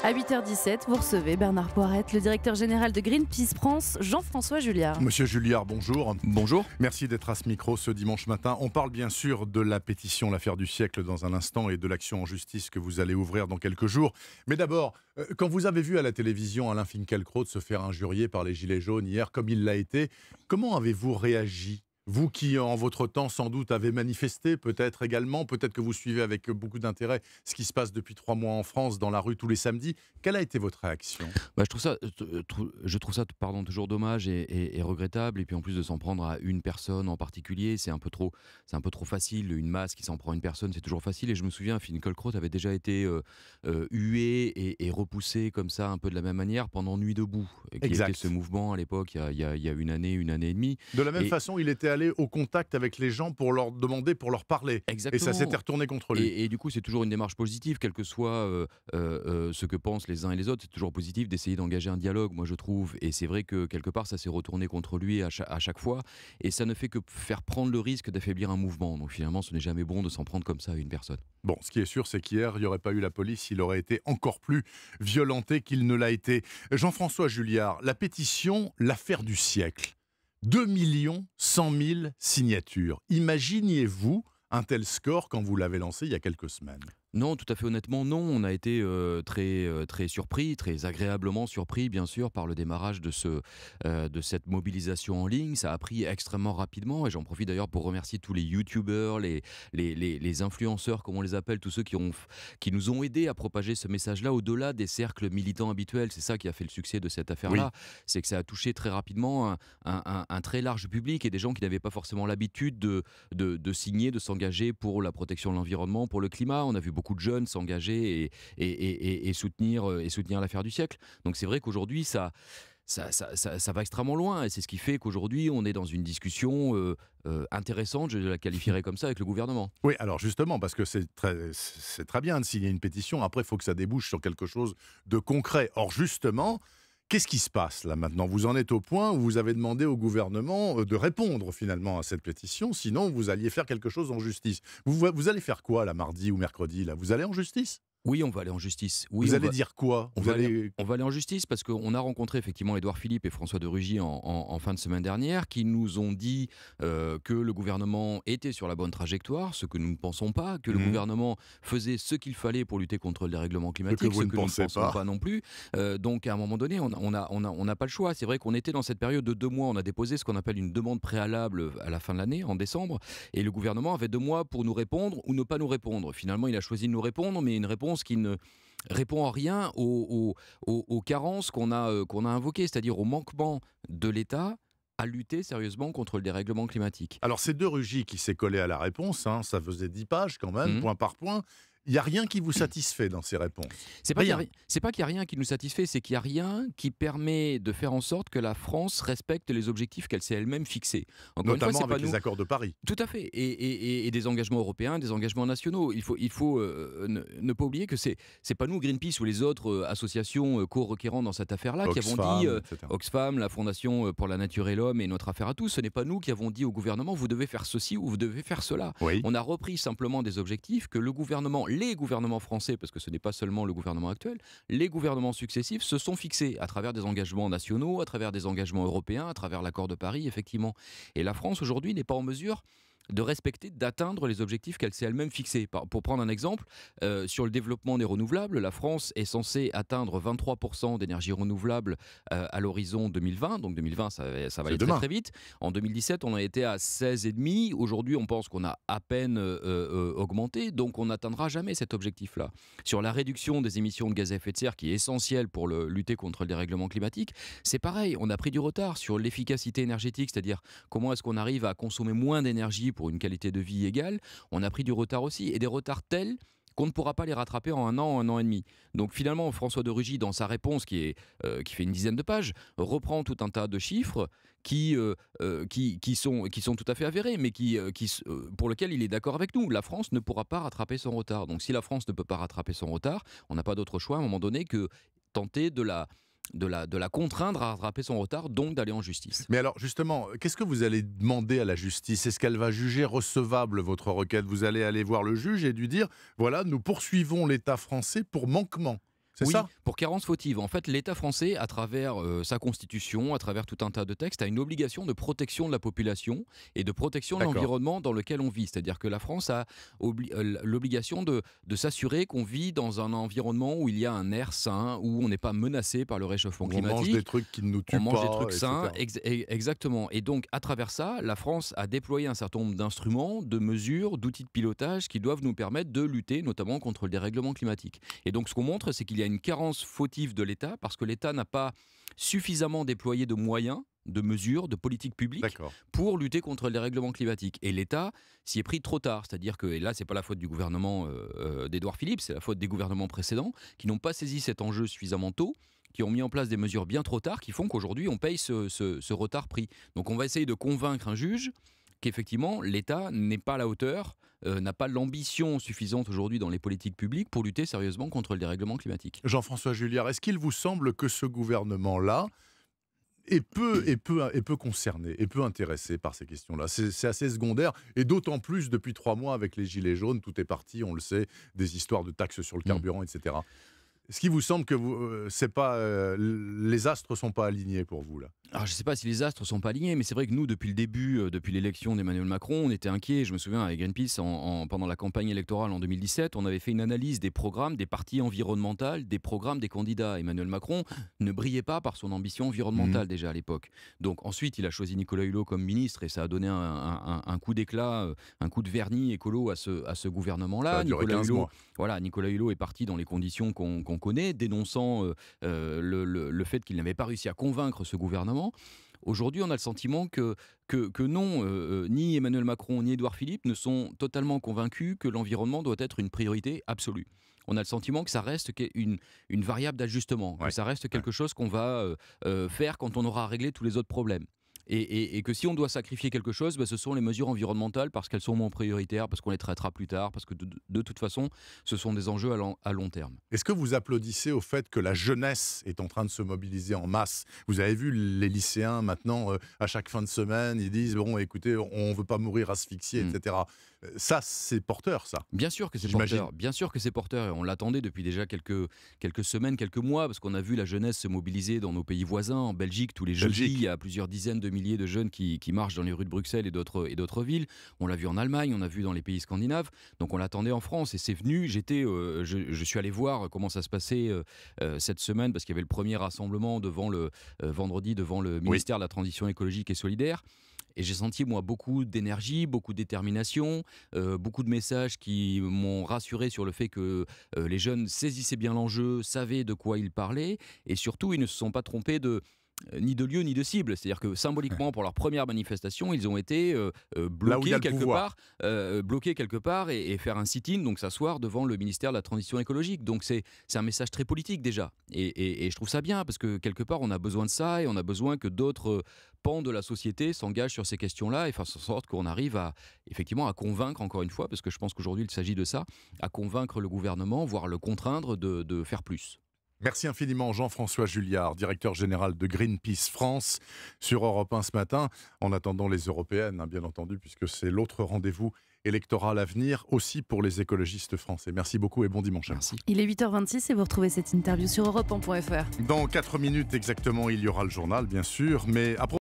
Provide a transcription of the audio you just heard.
À 8h17, vous recevez Bernard Poirette, le directeur général de Greenpeace France, Jean-François Julliard. Monsieur Julliard, bonjour. Bonjour. Merci d'être à ce micro ce dimanche matin. On parle bien sûr de la pétition L'affaire du siècle dans un instant et de l'action en justice que vous allez ouvrir dans quelques jours. Mais d'abord, quand vous avez vu à la télévision Alain Finkielkraut se faire injurier par les Gilets jaunes hier, comme il l'a été, comment avez-vous réagi ? Vous qui, en votre temps, sans doute, avez manifesté, peut-être également, peut-être que vous suivez avec beaucoup d'intérêt ce qui se passe depuis 3 mois en France, dans la rue tous les samedis. Quelle a été votre réaction ? Je trouve ça toujours dommage et regrettable. Et puis en plus de s'en prendre à une personne en particulier, c'est un peu trop facile. Une masse qui s'en prend à une personne, c'est toujours facile. Et je me souviens, Finkielkraut avait déjà été hué et repoussé comme ça, un peu de la même manière, pendant Nuit debout, qui était ce mouvement à l'époque, il y a une année et demie. De la même façon, il était allé au contact avec les gens pour leur demander, pour leur parler. Exactement. Et ça s'était retourné contre lui. Et du coup, c'est toujours une démarche positive, quel que soit ce que pensent les uns et les autres. C'est toujours positif d'essayer d'engager un dialogue, moi je trouve. Et c'est vrai que quelque part, ça s'est retourné contre lui à chaque fois. Et ça ne fait que faire prendre le risque d'affaiblir un mouvement. Donc finalement, ce n'est jamais bon de s'en prendre comme ça à une personne. Bon, ce qui est sûr, c'est qu'hier, il n'y aurait pas eu la police, il aurait été encore plus violenté qu'il ne l'a été. Jean-François Julliard, la pétition L'affaire du siècle. 2 100 000 signatures. Imaginiez-vous un tel score quand vous l'avez lancé il y a quelques semaines ? Non, tout à fait honnêtement, non. On a été très surpris, très agréablement surpris, bien sûr, par le démarrage de cette mobilisation en ligne. Ça a pris extrêmement rapidement et j'en profite d'ailleurs pour remercier tous les youtubeurs, les influenceurs, comme on les appelle, tous ceux qui nous ont aidés à propager ce message-là au-delà des cercles militants habituels. C'est ça qui a fait le succès de cette affaire-là. Oui. C'est que ça a touché très rapidement un très large public et des gens qui n'avaient pas forcément l'habitude de signer, de s'engager pour la protection de l'environnement, pour le climat. On a vu beaucoup de jeunes s'engager et soutenir l'affaire du siècle. Donc c'est vrai qu'aujourd'hui, ça va extrêmement loin. Et c'est ce qui fait qu'aujourd'hui, on est dans une discussion intéressante, je la qualifierais comme ça, avec le gouvernement. Oui, alors justement, parce que c'est très bien de signer une pétition. Après, il faut que ça débouche sur quelque chose de concret. Or, justement, qu'est-ce qui se passe là maintenant ? Vous en êtes au point où vous avez demandé au gouvernement de répondre finalement à cette pétition, sinon vous alliez faire quelque chose en justice. Vous allez faire quoi là, mardi ou mercredi là ? Vous allez en justice ? Oui, on va aller en justice. Oui, vous allez dire quoi ? On va aller en justice parce qu'on a rencontré effectivement Édouard Philippe et François de Rugy en fin de semaine dernière qui nous ont dit que le gouvernement était sur la bonne trajectoire, ce que nous ne pensons pas, que le gouvernement faisait ce qu'il fallait pour lutter contre le dérèglement climatique, ce que nous ne pensons pas non plus. Donc à un moment donné, on n'a pas le choix. C'est vrai qu'on était dans cette période de 2 mois, on a déposé ce qu'on appelle une demande préalable à la fin de l'année, en décembre, et le gouvernement avait 2 mois pour nous répondre ou ne pas nous répondre. Finalement, il a choisi de nous répondre, mais une réponse qui ne répond à rien aux carences qu'on a invoquées, c'est-à-dire au manquement de l'État à lutter sérieusement contre le dérèglement climatique. Alors c'est de Rugy qui s'est collé à la réponse, hein, ça faisait 10 pages quand même, point par point. Il n'y a rien qui vous satisfait dans ces réponses. C'est pas qu'il n'y a rien qui nous satisfait, c'est qu'il n'y a rien qui permet de faire en sorte que la France respecte les objectifs qu'elle s'est elle-même fixés. Encore notamment avec les accords de Paris. Tout à fait. Et des engagements européens, des engagements nationaux. Il faut ne pas oublier que c'est pas nous, Greenpeace, ou les autres associations co-requérantes dans cette affaire-là qui avons dit, Oxfam, la Fondation pour la Nature et l'Homme et Notre Affaire à tous, ce n'est pas nous qui avons dit au gouvernement, vous devez faire ceci ou vous devez faire cela. Oui. On a repris simplement des objectifs que les gouvernements français, parce que ce n'est pas seulement le gouvernement actuel, les gouvernements successifs se sont fixés à travers des engagements nationaux, à travers des engagements européens, à travers l'accord de Paris, effectivement. Et la France, aujourd'hui, n'est pas en mesure de respecter, d'atteindre les objectifs qu'elle s'est elle-même fixés. Pour prendre un exemple, sur le développement des renouvelables, la France est censée atteindre 23% d'énergie renouvelable à l'horizon 2020. Donc 2020, ça va aller très vite. En 2017, on en était à 16,5. Aujourd'hui, on pense qu'on a à peine augmenté. Donc on n'atteindra jamais cet objectif-là. Sur la réduction des émissions de gaz à effet de serre, qui est essentielle pour lutter contre le dérèglement climatique, c'est pareil. On a pris du retard sur l'efficacité énergétique, c'est-à-dire comment est-ce qu'on arrive à consommer moins d'énergie pour une qualité de vie égale. On a pris du retard aussi, et des retards tels qu'on ne pourra pas les rattraper en un an et demi. Donc finalement, François de Rugy, dans sa réponse qui fait une dizaine de pages, reprend tout un tas de chiffres qui sont tout à fait avérés, mais pour lesquels il est d'accord avec nous. La France ne pourra pas rattraper son retard. Donc si la France ne peut pas rattraper son retard, on n'a pas d'autre choix à un moment donné que tenter de la contraindre à rattraper son retard, donc d'aller en justice. Mais alors justement, qu'est-ce que vous allez demander à la justice ? Est-ce qu'elle va juger recevable votre requête ? Vous allez aller voir le juge et lui dire, voilà, nous poursuivons l'État français pour manquement. C'est oui, ça ? Pour carence fautive. En fait, l'État français, à travers sa constitution, à travers tout un tas de textes, a une obligation de protection de la population et de protection de l'environnement dans lequel on vit. C'est-à-dire que la France a l'obligation de s'assurer qu'on vit dans un environnement où il y a un air sain, où on n'est pas menacé par le réchauffement climatique. On mange des trucs qui ne nous tuent pas. On mange des trucs sains, exactement. Et donc, à travers ça, la France a déployé un certain nombre d'instruments, de mesures, d'outils de pilotage qui doivent nous permettre de lutter notamment contre le dérèglement climatique. Et donc, ce qu'on montre, c'est qu'il y a une carence fautive de l'État parce que l'État n'a pas suffisamment déployé de moyens, de mesures, de politiques publiques pour lutter contre le dérèglement climatique. Et l'État s'y est pris trop tard. C'est-à-dire que, et là, c'est pas la faute du gouvernement d'Édouard Philippe, c'est la faute des gouvernements précédents qui n'ont pas saisi cet enjeu suffisamment tôt, qui ont mis en place des mesures bien trop tard, qui font qu'aujourd'hui, on paye ce retard pris. Donc, on va essayer de convaincre un juge qu'effectivement, l'État n'est pas à la hauteur, n'a pas l'ambition suffisante aujourd'hui dans les politiques publiques pour lutter sérieusement contre le dérèglement climatique. Jean-François Juliard, est-ce qu'il vous semble que ce gouvernement-là est peu concerné, est peu intéressé par ces questions-là? C'est assez secondaire, et d'autant plus depuis 3 mois avec les Gilets jaunes, tout est parti, on le sait, des histoires de taxes sur le carburant, etc. Est-ce qu'il vous semble que les astres ne sont pas alignés pour vous là? Alors, je ne sais pas si les astres ne sont pas alignés, mais c'est vrai que nous, depuis le début, depuis l'élection d'Emmanuel Macron, on était inquiets. Je me souviens, avec Greenpeace, pendant la campagne électorale en 2017, on avait fait une analyse des programmes, des partis environnementales, des programmes des candidats. Emmanuel Macron ne brillait pas par son ambition environnementale déjà à l'époque. Donc ensuite, il a choisi Nicolas Hulot comme ministre et ça a donné un coup d'éclat, un coup de vernis écolo à ce gouvernement-là. Ça a duré 15 mois. Voilà, Nicolas Hulot est parti dans les conditions qu'on connaît, dénonçant le fait qu'il n'avait pas réussi à convaincre ce gouvernement. Aujourd'hui, on a le sentiment que non, ni Emmanuel Macron ni Édouard Philippe ne sont totalement convaincus que l'environnement doit être une priorité absolue. On a le sentiment que ça reste une variable d'ajustement, que ça reste quelque chose qu'on va faire quand on aura réglé tous les autres problèmes. Et que si on doit sacrifier quelque chose, ce sont les mesures environnementales parce qu'elles sont moins prioritaires, parce qu'on les traitera plus tard, parce que de toute façon, ce sont des enjeux à long terme. Est-ce que vous applaudissez au fait que la jeunesse est en train de se mobiliser en masse? Vous avez vu les lycéens maintenant, à chaque fin de semaine, ils disent « bon, écoutez, on ne veut pas mourir asphyxié, etc. » Ça, c'est porteur, ça. Bien sûr que c'est porteur. Bien sûr que c'est porteur. Et on l'attendait depuis déjà quelques semaines, quelques mois, parce qu'on a vu la jeunesse se mobiliser dans nos pays voisins. En Belgique, tous les jeudis, il y a plusieurs dizaines de milliers de jeunes qui marchent dans les rues de Bruxelles et d'autres villes. On l'a vu en Allemagne, on a vu dans les pays scandinaves. Donc on l'attendait en France et c'est venu. Je suis allé voir comment ça se passait cette semaine, parce qu'il y avait le premier rassemblement vendredi devant le ministère de la Transition écologique et solidaire. Et j'ai senti, moi, beaucoup d'énergie, beaucoup de détermination, beaucoup de messages qui m'ont rassuré sur le fait que les jeunes saisissaient bien l'enjeu, savaient de quoi ils parlaient, et surtout, ils ne se sont pas trompés ni de lieu ni de cible. C'est-à-dire que symboliquement, pour leur première manifestation, ils ont été bloqués quelque part et faire un sit-in, donc s'asseoir devant le ministère de la Transition écologique. Donc c'est un message très politique déjà. Et je trouve ça bien, parce que quelque part, on a besoin de ça et on a besoin que d'autres pans de la société s'engagent sur ces questions-là et fassent en sorte qu'on arrive effectivement à convaincre, encore une fois, parce que je pense qu'aujourd'hui, il s'agit de ça, à convaincre le gouvernement, voire le contraindre de faire plus. Merci infiniment Jean-François Juliard, directeur général de Greenpeace France, sur Europe 1 ce matin, en attendant les européennes, bien entendu, puisque c'est l'autre rendez-vous électoral à venir, aussi pour les écologistes français. Merci beaucoup et bon dimanche. Merci. Il est 8h26 et vous retrouvez cette interview sur europe1.fr. Dans 4 minutes exactement, il y aura le journal, bien sûr, mais